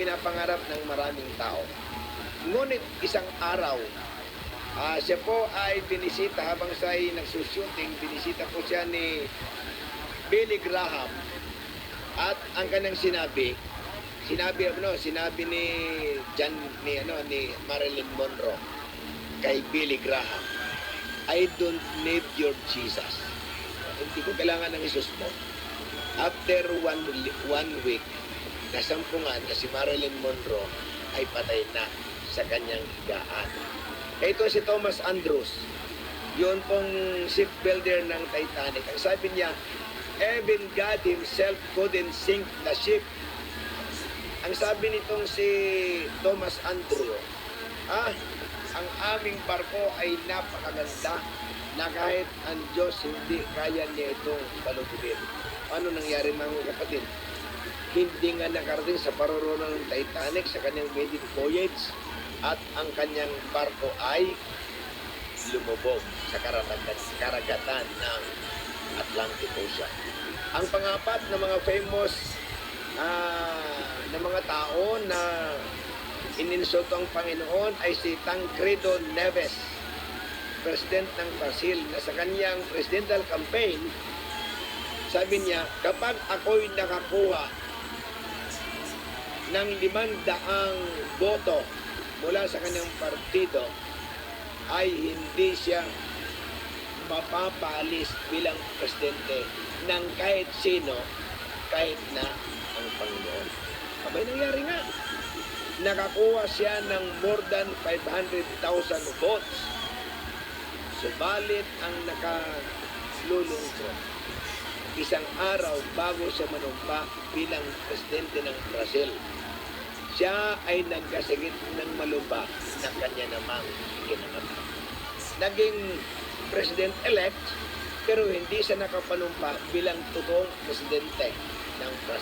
pinapangarap ng maraming tao. Ngunit isang araw, siya po ay binisita habang siya ay nagsushooting, binisita po siya ni Billy Graham at ang kanyang sinabi ni ni Marilyn Monroe kay Billy Graham, I don't need your Jesus. Hindi ko kailangan ng Jesus mo. After one week, nasampungan na si Marilyn Monroe ay patay na sa kanyang higaan. Ito si Thomas Andrews, yun pong shipbuilder ng Titanic. Ang sabi niya, even God himself couldn't sink the ship. Ang sabi nitong si Thomas Andrews, ang aming barko ay napakaganda na kahit ang Diyos hindi kaya niya itong balugugin. Ano nangyari mga kapatid? Hindi nga nakarating sa paroroonan ng Titanic sa kanyang maiden voyage at ang kanyang barko ay lumubog sa karagatan ng Atlantic Ocean. Ang pangapat na mga famous na mga tao na ininsulto ang Panginoon ay si Tancredo Neves, president ng Brazil, na sa kanyang presidential campaign, sabi niya, kapag ako'y nakakuha ng 500 boto mula sa kanyang partido, ay hindi siya mapapalis bilang presidente ng kahit sino, kahit na ang Panginoon. Abay, nangyari nga. Nakakuha siya ng more than 500,000 votes. Subalit ang nakalulungkot, isang araw bago siya manumpa bilang presidente ng Brazil, siya ay nagkasakit ng malubha na kanya namang kinamatay. Naging president-elect pero hindi siya nakapanumpa bilang totoong presidente ng Brazil.